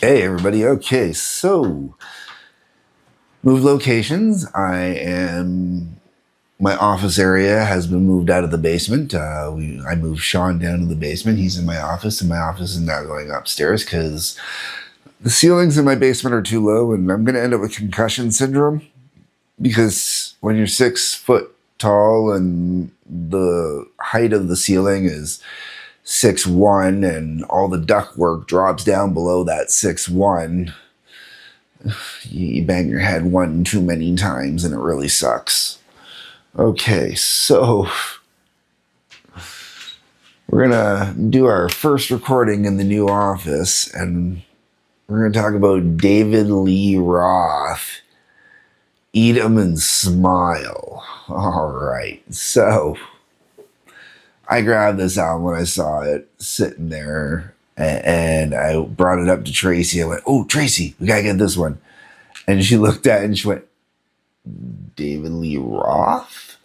Hey everybody. Okay, so move locations. My office area has been moved out of the basement. I moved Sean down to the basement. He's in my office, and my office is now going upstairs because the ceilings in my basement are too low, and I'm going to end up with concussion syndrome because when you're 6 foot tall and the height of the ceiling is 6'1", and all the ductwork drops down below that 6'1", you bang your head one too many times and it really sucks. Okay, so we're gonna do our first recording in the new office, and we're gonna talk about David Lee Roth. Eat 'em and smile. All right, so I grabbed this album when I saw it sitting there, and I brought it up to Tracy. I went, "Oh, Tracy, we gotta get this one." And she looked at it and she went, "David Lee Roth?"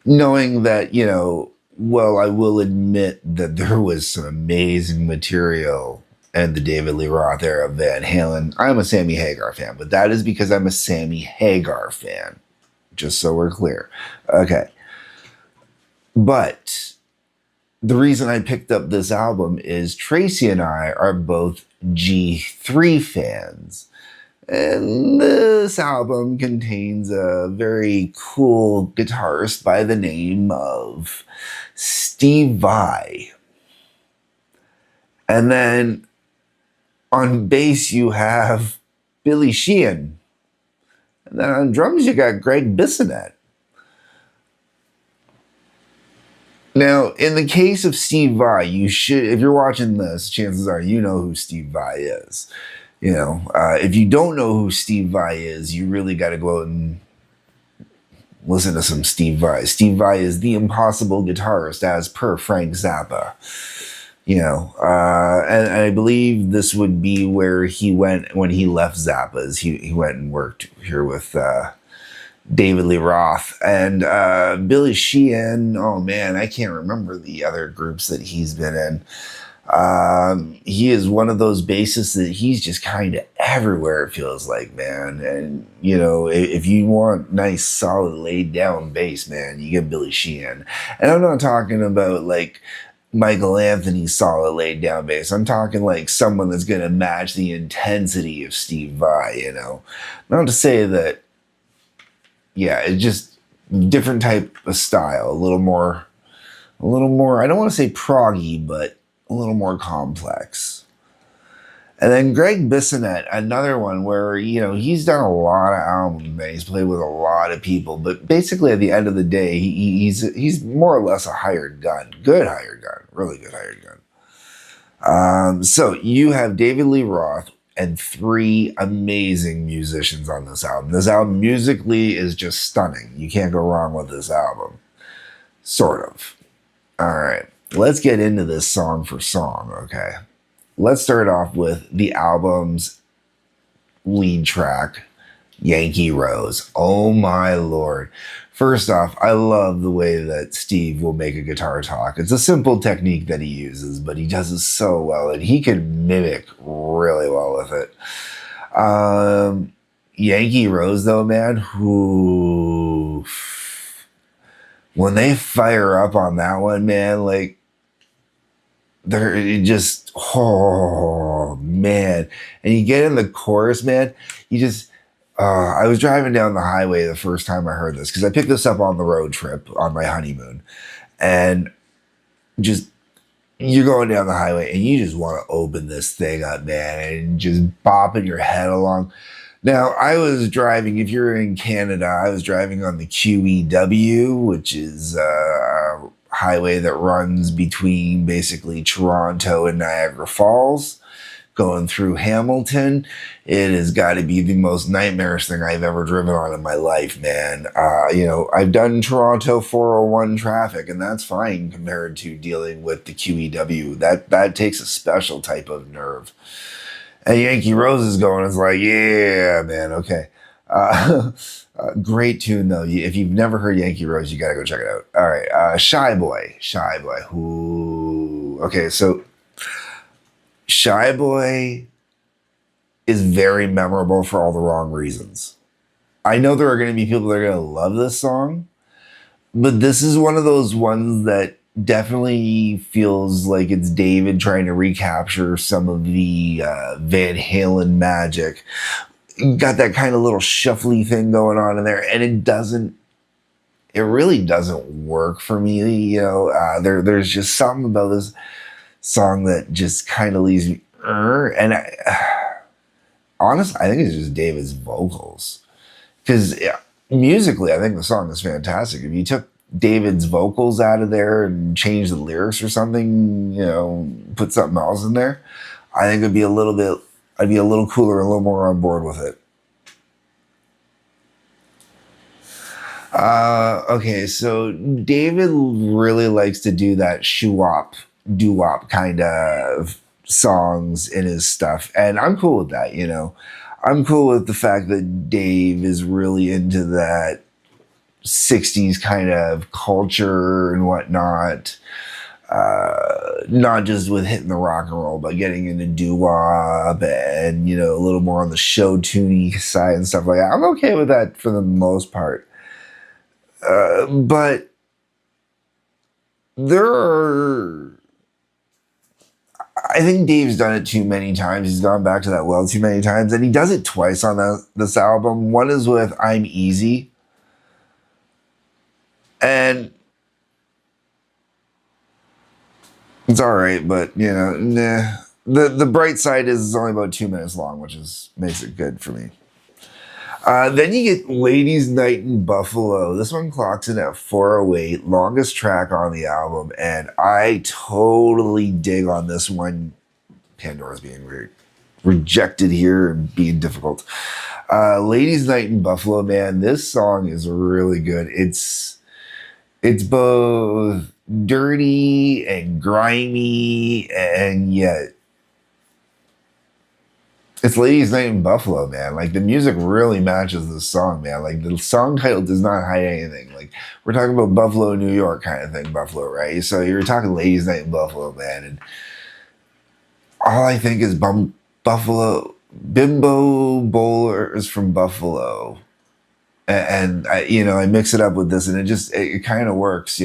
Knowing that, well, I will admit that there was some amazing material in the David Lee Roth era of Van Halen. I'm a Sammy Hagar fan, but that is because I'm a Sammy Hagar fan, just so we're clear. Okay. But the reason I picked up this album is Tracy and I are both G3 fans. And this album contains a very cool guitarist by the name of Steve Vai. And then on bass, you have Billy Sheehan. And then on drums, you got Greg Bissonette. Now, in the case of Steve Vai, you should, if you're watching this, chances are you know who Steve Vai is. If you don't know who Steve Vai is, you really got to go out and listen to some Steve Vai. Steve Vai is the impossible guitarist, as per Frank Zappa. And I believe this would be where he went when he left Zappa's. He went and worked here with David Lee Roth and Billy Sheehan. Oh man, I can't remember the other groups that he's been in. He is one of those bassists that he's just kind of everywhere, it feels like, man. And, if you want nice, solid, laid down bass, man, you get Billy Sheehan. And I'm not talking about like Michael Anthony's solid, laid down bass. I'm talking like someone that's going to match the intensity of Steve Vai, Not to say that, it's just different type of style, a little more, I don't want to say proggy, but a little more complex. And then Greg Bissonette, another one where, he's done a lot of albums, man. He's played with a lot of people, but basically at the end of the day, he's more or less a hired gun. Good hired gun. Really good hired gun. So you have David Lee Roth and 3 amazing musicians on this album. This album musically is just stunning. You can't go wrong with this album. Sort of. All right. Let's get into this song for song, okay? Let's start off with the album's lead track, Yankee Rose. Oh my Lord. First off, I love the way that Steve will make a guitar talk. It's a simple technique that he uses, but he does it so well, and he can mimic really well with it. Yankee Rose, though, man, when they fire up on that one, man, like, they're just, oh man. And you get in the chorus, man, I was driving down the highway the first time I heard this, because I picked this up on the road trip on my honeymoon, and you're going down the highway and you just want to open this thing up, man, and just bopping your head along. Now, I was driving, if you're in Canada, I was driving on the QEW, which is a highway that runs between basically Toronto and Niagara Falls, going through Hamilton. It has got to be the most nightmarish thing I've ever driven on in my life, man. I've done Toronto 401 traffic, and that's fine compared to dealing with the QEW. That takes a special type of nerve. And Yankee Rose is going, it's like, yeah, man, okay. Great tune, though. If you've never heard Yankee Rose, you got to go check it out. All right, Shy Boy. Ooh. Okay, so Shy Boy is very memorable for all the wrong reasons. I know there are going to be people that are going to love this song, but this is one of those ones that definitely feels like it's David trying to recapture some of the Van Halen magic. Got that kind of little shuffly thing going on in there, and it really doesn't work for me. There's just something about this song that just kind of leaves me, and honestly, I think it's just David's vocals. Because musically, I think the song is fantastic. If you took David's vocals out of there and changed the lyrics or something, put something else in there, I think I'd be a little cooler, a little more on board with it. Okay, so David really likes to do that shoo-wop, doo-wop kind of songs in his stuff, and I'm cool with that. I'm cool with the fact that Dave is really into that 60s kind of culture and whatnot. Not just with hitting the rock and roll, but getting into doo-wop and, a little more on the show tuney side and stuff like that. I'm okay with that for the most part. But there are. I think Dave's done it too many times. He's gone back to that well too many times, and he does it twice on this album. One is with "I'm Easy," and it's all right, but nah. The bright side is it's only about 2 minutes long, which makes it good for me. Then you get Ladies Night in Buffalo. This one clocks in at 408, longest track on the album, and I totally dig on this one. Pandora's being rejected here and being difficult. Ladies Night in Buffalo, man, this song is really good. It's both dirty and grimy, and yet it's Ladies Night in Buffalo, man. Like the music really matches the song, man. Like the song title does not hide anything. Like we're talking about Buffalo, New York kind of thing, Buffalo, right? So you're talking Ladies Night in Buffalo, man, and all I think is Buffalo bimbo bowlers from Buffalo, and I mix it up with this, and it kind of works.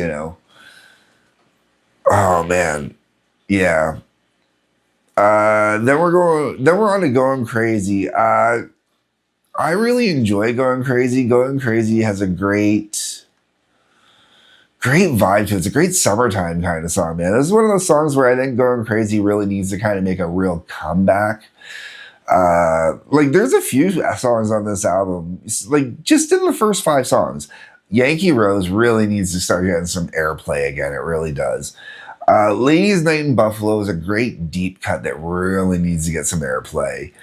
Oh man, yeah. Then we're on to Going Crazy. I really enjoy Going Crazy. Going Crazy has a great vibe to it. It's a great summertime kind of song, man. This is one of those songs where I think Going Crazy really needs to kind of make a real comeback. Like there's a few songs on this album, like just in the first 5 songs. Yankee Rose really needs to start getting some airplay again. It really does. Ladies Night in Buffalo is a great deep cut that really needs to get some airplay.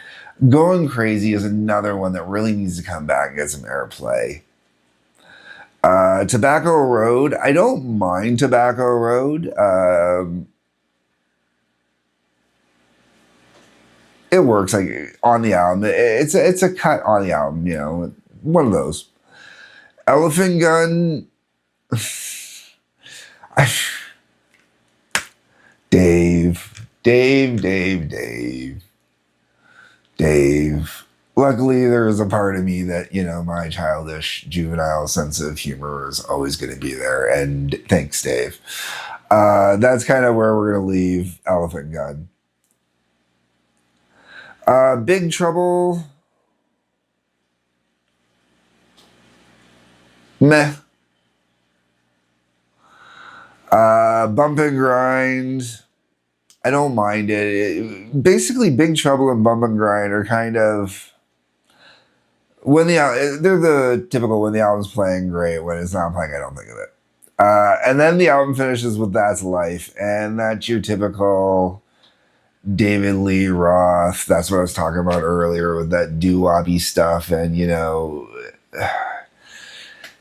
Going Crazy is another one that really needs to come back and get some airplay. Tobacco Road, I don't mind Tobacco Road. It works like on the album. It's a cut on the album, one of those. Elephant Gun. Dave. Luckily, there is a part of me that, my childish, juvenile sense of humor is always going to be there. And thanks, Dave. That's kind of where we're going to leave Elephant Gun. Big Trouble. Meh. Bump and Grind. I don't mind it. Basically, Big Trouble and Bump and Grind are kind of they're the typical when the album's playing great. When it's not playing, I don't think of it. And then the album finishes with That's Life, and that's your typical David Lee Roth. That's what I was talking about earlier with that doo-woppy stuff, and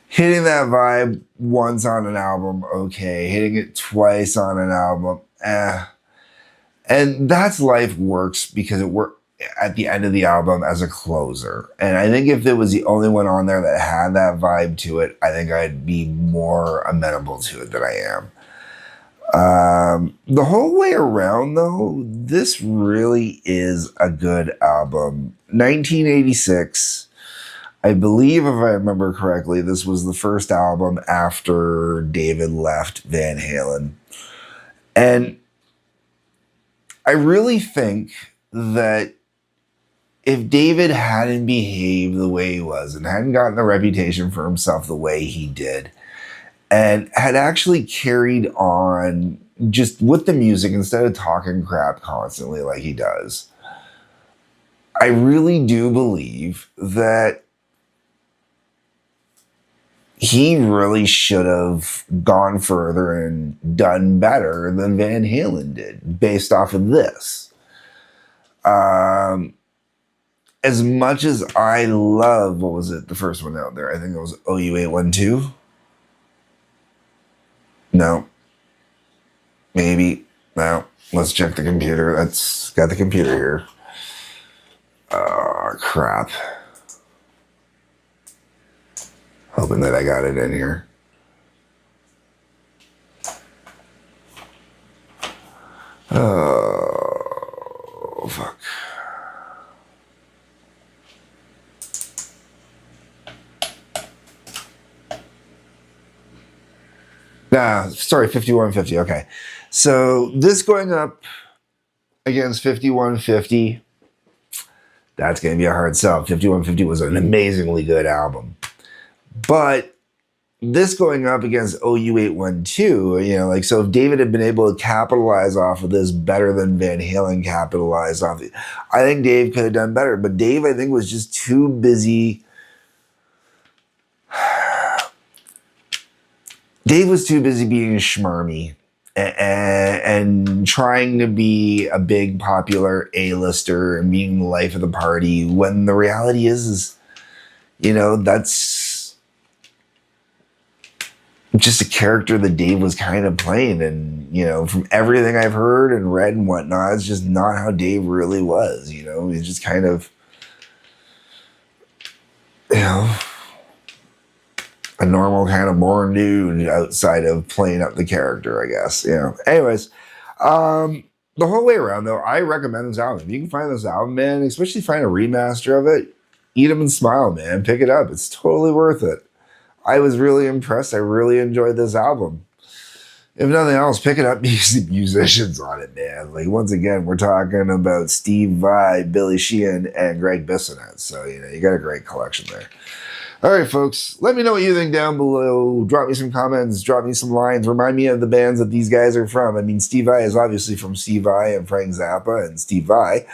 hitting that vibe once on an album, okay. Hitting it twice on an album, eh. And That's Life works because it worked at the end of the album as a closer. And I think if it was the only one on there that had that vibe to it, I think I'd be more amenable to it than I am. The whole way around, though, this really is a good album. 1986. I believe, if I remember correctly, this was the first album after David left Van Halen. And I really think that if David hadn't behaved the way he was and hadn't gotten a reputation for himself the way he did, and had actually carried on just with the music instead of talking crap constantly like he does, I really do believe that he really should have gone further and done better than Van Halen did based off of this. Um, as much as I love, what was it, the first one out there? I think it was OU812. No, maybe. No, let's check the computer. That's got the computer here. Oh, crap. Hoping that I got it in here. Oh, fuck. Nah, sorry, 5150. Okay. So this going up against 5150, that's going to be a hard sell. 5150 was an amazingly good album. But this going up against OU812, like, so if David had been able to capitalize off of this better than Van Halen capitalized off it, I think Dave could have done better. But Dave, I think, was just too busy. Dave was too busy being schmarmy and trying to be a big popular A-lister and being the life of the party, when the reality is that's just a character that Dave was kind of playing. And, from everything I've heard and read and whatnot, it's just not how Dave really was. He's just kind of, a normal kind of boring dude outside of playing up the character, I guess. Anyways, the whole way around, though, I recommend this album. If you can find this album, man, especially find a remaster of it, eat 'em and smile, man. Pick it up. It's totally worth it. I was really impressed. I really enjoyed this album. If nothing else, pick it up because the musicians on it, man. Like, once again, we're talking about Steve Vai, Billy Sheehan, and Greg Bissonette. So, you got a great collection there. All right, folks, let me know what you think down below. Drop me some comments, drop me some lines. Remind me of the bands that these guys are from. I mean, Steve Vai is obviously from Steve Vai and Frank Zappa and Steve Vai.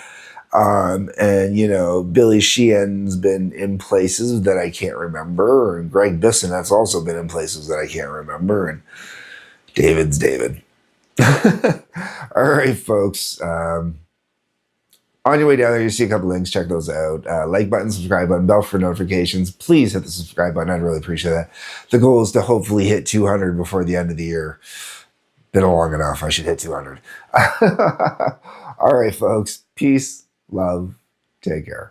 And Billy Sheehan's been in places that I can't remember, and Greg Bissonette's also been in places that I can't remember, and David's David. All right, folks. On your way down there, you see a couple links. Check those out. Like button, subscribe button, bell for notifications. Please hit the subscribe button. I'd really appreciate that. The goal is to hopefully hit 200 before the end of the year. Been long enough. I should hit 200. All right, folks. Peace, love, take care.